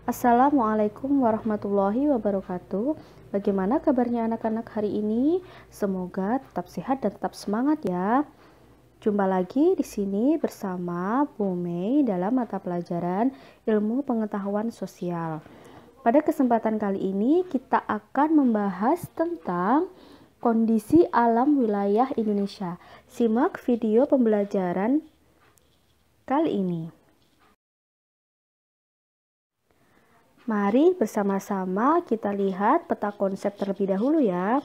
Assalamualaikum warahmatullahi wabarakatuh. Bagaimana kabarnya anak-anak hari ini? Semoga tetap sehat dan tetap semangat ya. Jumpa lagi di sini bersama Bu Mei dalam mata pelajaran Ilmu Pengetahuan Sosial. Pada kesempatan kali ini kita akan membahas tentang kondisi alam wilayah Indonesia. Simak video pembelajaran kali ini. Mari bersama-sama kita lihat peta konsep terlebih dahulu ya.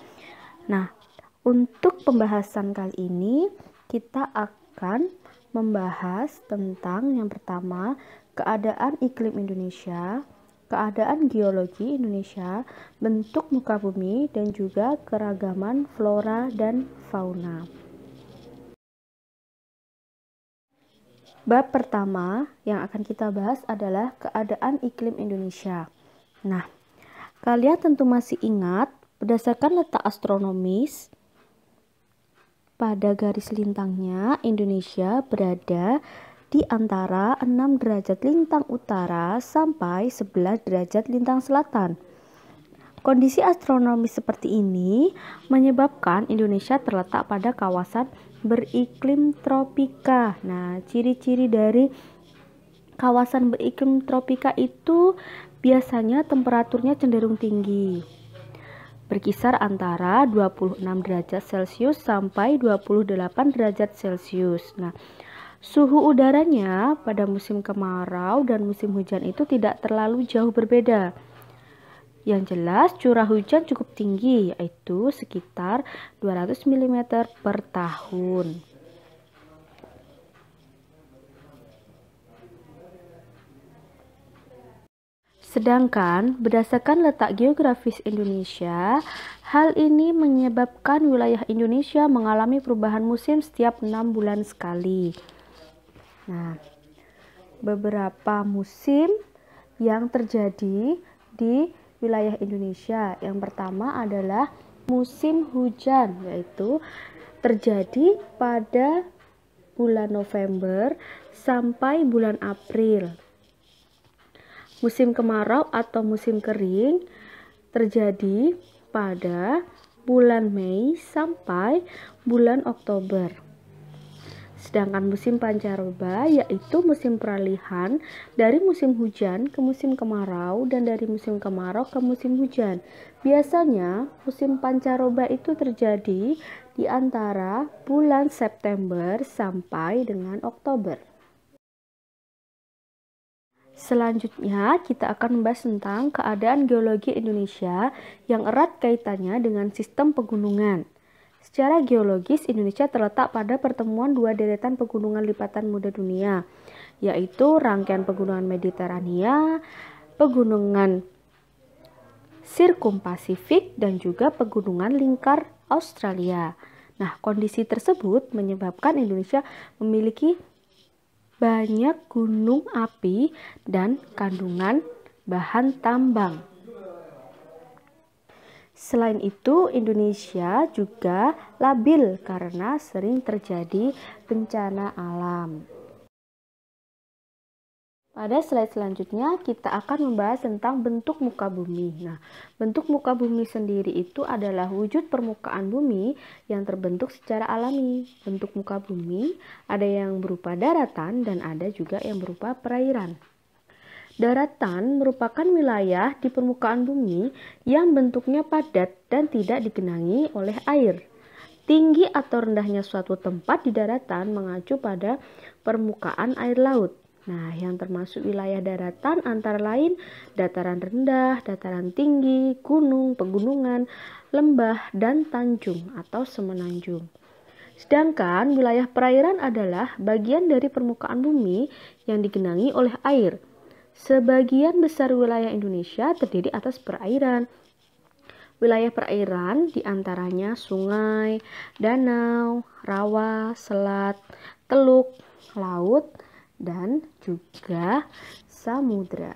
Nah, untuk pembahasan kali ini kita akan membahas tentang yang pertama, keadaan iklim Indonesia, keadaan geologi Indonesia, bentuk muka bumi, dan juga keragaman flora dan fauna. Bab pertama yang akan kita bahas adalah keadaan iklim Indonesia. Nah, kalian tentu masih ingat berdasarkan letak astronomis pada garis lintangnya Indonesia berada di antara 6 derajat lintang utara sampai 11 derajat lintang selatan. Kondisi astronomis seperti ini menyebabkan Indonesia terletak pada kawasan beriklim tropika. Nah, ciri-ciri dari kawasan beriklim tropika itu biasanya temperaturnya cenderung tinggi, berkisar antara 26 derajat Celcius sampai 28 derajat Celcius. Nah, suhu udaranya pada musim kemarau dan musim hujan itu tidak terlalu jauh berbeda. Yang jelas curah hujan cukup tinggi, yaitu sekitar 200 mm per tahun. Sedangkan berdasarkan letak geografis Indonesia, hal ini menyebabkan wilayah Indonesia mengalami perubahan musim setiap 6 bulan sekali. Nah, beberapa musim yang terjadi di wilayah Indonesia. Yang pertama adalah musim hujan, yaitu terjadi pada bulan November sampai bulan April. Musim kemarau atau musim kering terjadi pada bulan Mei sampai bulan Oktober. Sedangkan musim pancaroba yaitu musim peralihan dari musim hujan ke musim kemarau dan dari musim kemarau ke musim hujan. Biasanya musim pancaroba itu terjadi di antara bulan September sampai dengan Oktober. Selanjutnya kita akan membahas tentang keadaan geologi Indonesia yang erat kaitannya dengan sistem pegunungan. Secara geologis, Indonesia terletak pada pertemuan dua deretan pegunungan lipatan muda dunia, yaitu rangkaian pegunungan Mediterania, pegunungan Sirkumpasifik, dan juga pegunungan lingkar Australia. Nah, kondisi tersebut menyebabkan Indonesia memiliki banyak gunung api dan kandungan bahan tambang. Selain itu, Indonesia juga labil karena sering terjadi bencana alam. Pada slide selanjutnya, kita akan membahas tentang bentuk muka bumi. Nah, bentuk muka bumi sendiri itu adalah wujud permukaan bumi yang terbentuk secara alami. Bentuk muka bumi ada yang berupa daratan dan ada juga yang berupa perairan. Daratan merupakan wilayah di permukaan bumi yang bentuknya padat dan tidak digenangi oleh air. Tinggi atau rendahnya suatu tempat di daratan mengacu pada permukaan air laut. Nah, yang termasuk wilayah daratan antara lain dataran rendah, dataran tinggi, gunung, pegunungan, lembah, dan tanjung atau semenanjung. Sedangkan wilayah perairan adalah bagian dari permukaan bumi yang digenangi oleh air. Sebagian besar wilayah Indonesia terdiri atas perairan. Wilayah perairan diantaranya sungai, danau, rawa, selat, teluk, laut, dan juga samudra.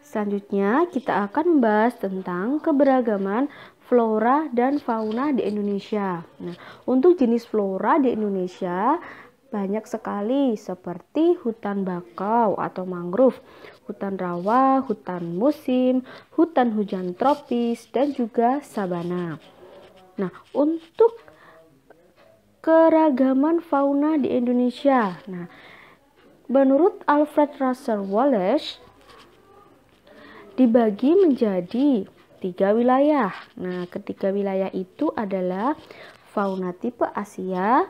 Selanjutnya kita akan membahas tentang keberagaman flora dan fauna di Indonesia. Nah, untuk jenis flora di Indonesia banyak sekali seperti hutan bakau atau mangrove, hutan rawa, hutan musim, hutan hujan tropis, dan juga sabana. Nah, untuk keragaman fauna di Indonesia. Nah, menurut Alfred Russel Wallace dibagi menjadi 3 wilayah. Nah, ketiga wilayah itu adalah fauna tipe Asia,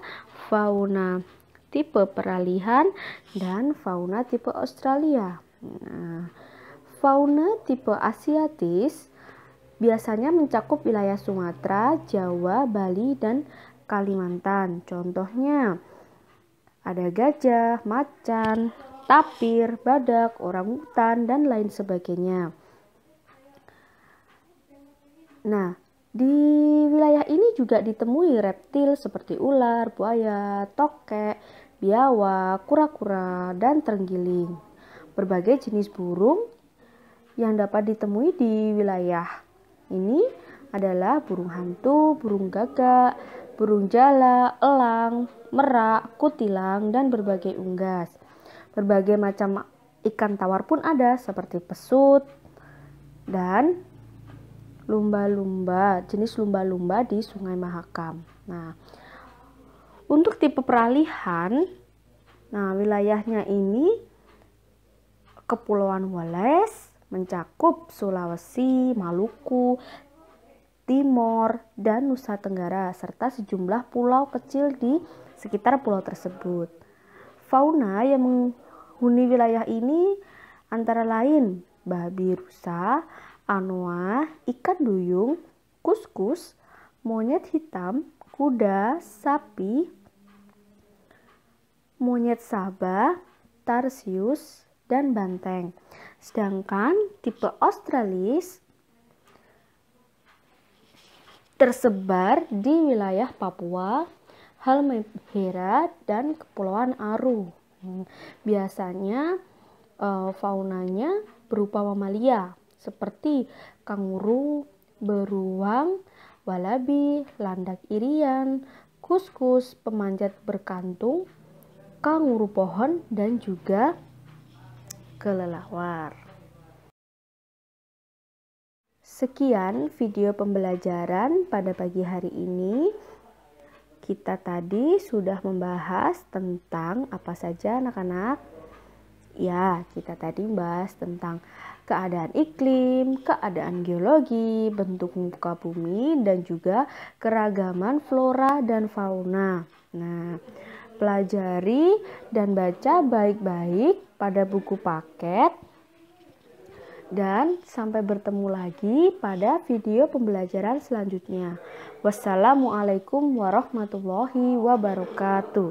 fauna tipe peralihan, dan fauna tipe Australia. Nah, fauna tipe Asiatis biasanya mencakup wilayah Sumatera, Jawa, Bali, dan Kalimantan. Contohnya ada gajah, macan, tapir, badak, orangutan, dan lain sebagainya. Nah, di wilayah ini juga ditemui reptil seperti ular, buaya, tokek, biawak, kura-kura, dan terenggiling. Berbagai jenis burung yang dapat ditemui di wilayah ini adalah burung hantu, burung gagak, burung jala, elang, merak, kutilang, dan berbagai unggas. Berbagai macam ikan tawar pun ada seperti pesut dan lumba-lumba, jenis lumba-lumba di Sungai Mahakam. Nah, untuk tipe peralihan, nah wilayahnya ini Kepulauan Wallace mencakup Sulawesi, Maluku, Timor, dan Nusa Tenggara, serta sejumlah pulau kecil di sekitar pulau tersebut. Fauna yang menghuni wilayah ini antara lain babi rusa, anoa, ikan duyung, kuskus, monyet hitam, kuda, sapi, monyet sabah, tarsius, dan banteng. Sedangkan tipe Australis tersebar di wilayah Papua, Halmahera, dan Kepulauan Aru. Biasanya faunanya berupa mamalia seperti kanguru, beruang, walabi, landak irian, kuskus, pemanjat berkantung, kanguru pohon, dan juga kelelawar. Sekian video pembelajaran pada pagi hari ini. Kita tadi sudah membahas tentang apa saja anak-anak? Ya, kita tadi membahas tentang keadaan iklim, keadaan geologi, bentuk muka bumi, dan juga keragaman flora dan fauna. Nah, pelajari dan baca baik-baik pada buku paket. Dan sampai bertemu lagi pada video pembelajaran selanjutnya. Wassalamualaikum warahmatullahi wabarakatuh.